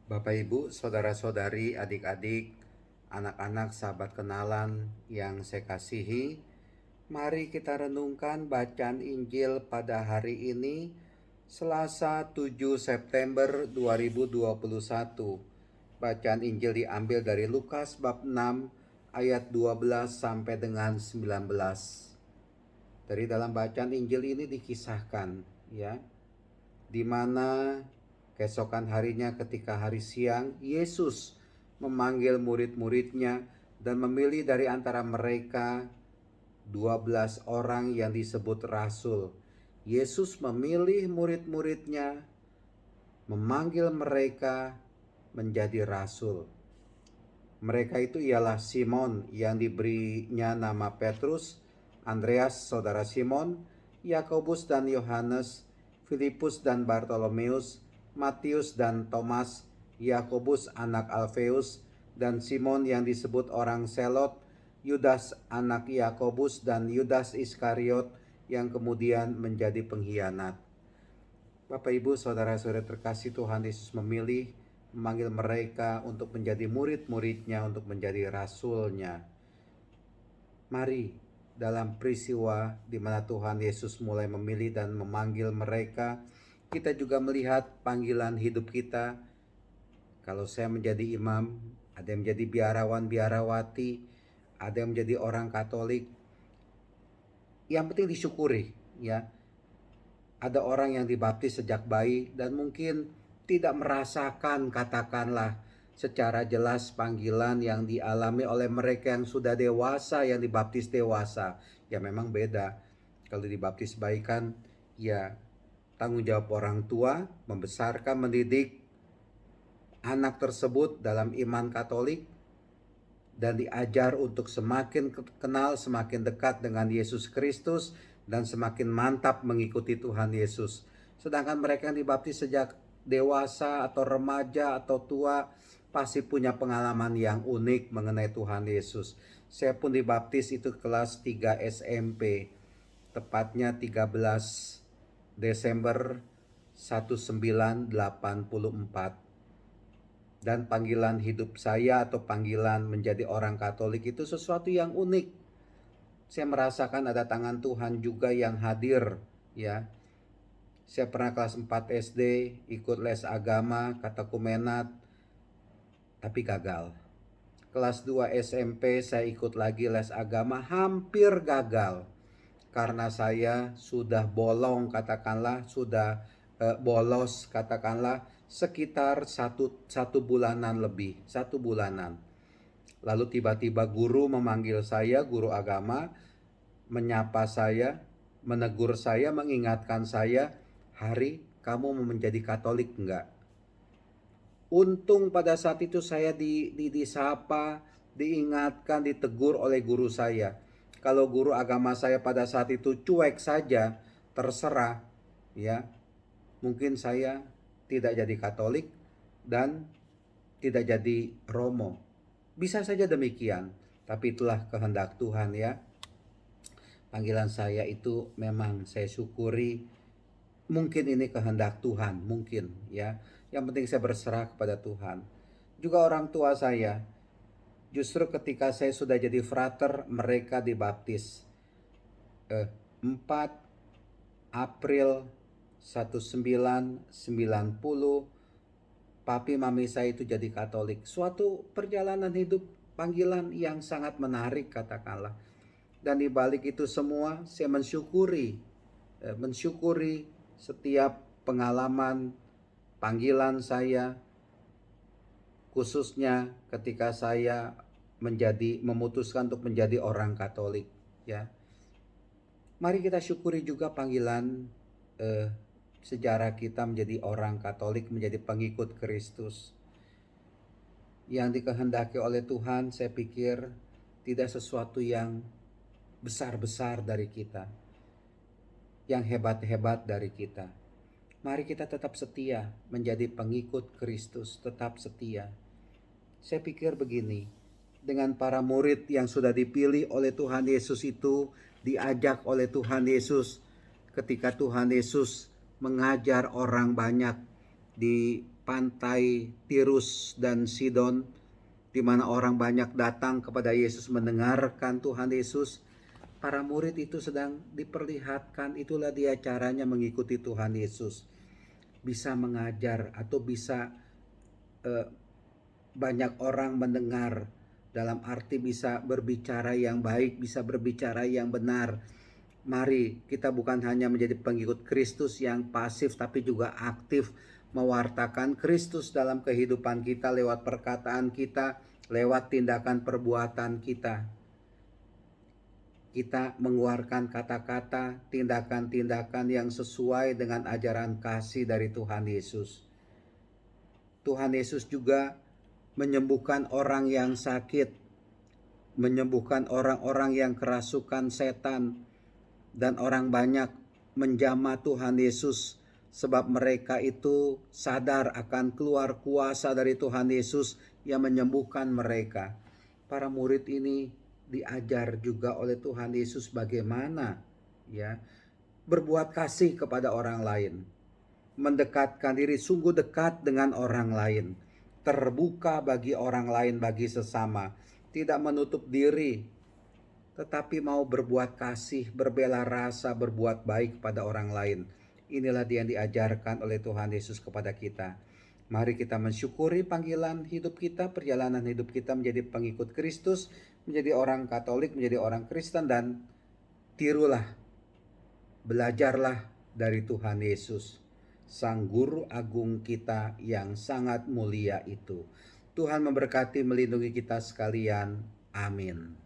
Bapak Ibu, saudara-saudari, adik-adik, anak-anak, sahabat kenalan yang saya kasihi, mari kita renungkan bacaan Injil pada hari ini, Selasa 7 September 2021. Bacaan Injil diambil dari Lukas bab 6 ayat 12 sampai dengan 19. Dari dalam bacaan Injil ini dikisahkan ya, di mana keesokan harinya ketika hari siang, Yesus memanggil murid-muridnya dan memilih dari antara mereka 12 orang yang disebut rasul. Yesus memilih murid-muridnya, memanggil mereka menjadi rasul. Mereka itu ialah Simon yang diberinya nama Petrus, Andreas saudara Simon, Yakobus dan Yohanes, Filipus dan Bartolomeus, Matius dan Thomas, Yakobus anak Alfeus, dan Simon yang disebut orang Selot, Yudas anak Yakobus, dan Yudas Iskariot yang kemudian menjadi pengkhianat. Bapak Ibu saudara-saudara terkasih, Tuhan Yesus memanggil mereka untuk menjadi murid-muridnya, untuk menjadi rasulnya. Mari dalam peristiwa di mana Tuhan Yesus mulai memilih dan memanggil mereka, kita juga melihat panggilan hidup kita. Kalau saya menjadi imam, ada yang menjadi biarawan, biarawati, ada yang menjadi orang Katolik. Yang penting disyukuri ya. Ada orang yang dibaptis sejak bayi dan mungkin tidak merasakan, katakanlah, secara jelas panggilan yang dialami oleh mereka yang sudah dewasa, yang dibaptis dewasa. Ya memang beda. Kalau dibaptis bayi kan ya tanggung jawab orang tua, membesarkan, mendidik anak tersebut dalam iman Katolik, dan diajar untuk semakin kenal, semakin dekat dengan Yesus Kristus, dan semakin mantap mengikuti Tuhan Yesus. Sedangkan mereka yang dibaptis sejak dewasa atau remaja atau tua pasti punya pengalaman yang unik mengenai Tuhan Yesus. Saya pun dibaptis itu kelas 3 SMP, tepatnya 13 Desember 1984. Dan panggilan hidup saya atau panggilan menjadi orang Katolik itu sesuatu yang unik. Saya merasakan ada tangan Tuhan juga yang hadir ya. Saya pernah kelas 4 SD ikut les agama, katekumenat, tapi gagal. Kelas 2 SMP saya ikut lagi les agama, hampir gagal. Karena saya sudah bolong, katakanlah, sudah bolos, katakanlah, sekitar satu bulanan lebih, 1 bulanan. Lalu tiba-tiba guru memanggil saya, guru agama, menyapa saya, menegur saya, mengingatkan saya, "Hari, kamu mau menjadi Katolik enggak?" Untung pada saat itu saya disapa, diingatkan, ditegur oleh guru saya. Kalau guru agama saya pada saat itu cuek saja, terserah, ya, mungkin saya tidak jadi Katolik dan tidak jadi Romo. Bisa saja demikian, tapi itulah kehendak Tuhan ya. Panggilan saya itu memang saya syukuri. Mungkin ini kehendak Tuhan, mungkin ya. Yang penting saya berserah kepada Tuhan. Juga orang tua saya, justru ketika saya sudah jadi frater, mereka dibaptis 4 April 1990. Papi mami saya itu jadi Katolik. Suatu perjalanan hidup, panggilan yang sangat menarik, katakanlah. Dan di balik itu semua saya mensyukuri setiap pengalaman panggilan saya, khususnya ketika saya memutuskan untuk menjadi orang Katolik ya. Mari kita syukuri juga panggilan sejarah kita menjadi orang Katolik, menjadi pengikut Kristus. Yang dikehendaki oleh Tuhan, saya pikir tidak sesuatu yang besar-besar dari kita, yang hebat-hebat dari kita. Mari kita tetap setia menjadi pengikut Kristus, tetap setia. Saya pikir begini, dengan para murid yang sudah dipilih oleh Tuhan Yesus itu, diajak oleh Tuhan Yesus ketika Tuhan Yesus mengajar orang banyak di pantai Tirus dan Sidon, di mana orang banyak datang kepada Yesus mendengarkan Tuhan Yesus. Para murid itu sedang diperlihatkan, itulah dia caranya mengikuti Tuhan Yesus. Bisa mengajar atau bisa banyak orang mendengar, dalam arti bisa berbicara yang baik, bisa berbicara yang benar. Mari kita bukan hanya menjadi pengikut Kristus yang pasif, tapi juga aktif mewartakan Kristus dalam kehidupan kita lewat perkataan kita, lewat tindakan perbuatan kita. Kita mengeluarkan kata-kata, tindakan-tindakan yang sesuai dengan ajaran kasih dari Tuhan Yesus. Tuhan Yesus juga menyembuhkan orang yang sakit, menyembuhkan orang-orang yang kerasukan setan, dan orang banyak menjamah Tuhan Yesus sebab mereka itu sadar akan keluar kuasa dari Tuhan Yesus yang menyembuhkan mereka. Para murid ini diajar juga oleh Tuhan Yesus bagaimana ya berbuat kasih kepada orang lain, mendekatkan diri sungguh dekat dengan orang lain, terbuka bagi orang lain, bagi sesama, tidak menutup diri, tetapi mau berbuat kasih, berbela rasa, berbuat baik pada orang lain. Inilah yang diajarkan oleh Tuhan Yesus kepada kita. Mari kita mensyukuri panggilan hidup kita, perjalanan hidup kita menjadi pengikut Kristus, menjadi orang Katolik, menjadi orang Kristen, dan tirulah, belajarlah dari Tuhan Yesus, Sang Guru Agung kita yang sangat mulia itu. Tuhan memberkati, melindungi kita sekalian. Amin.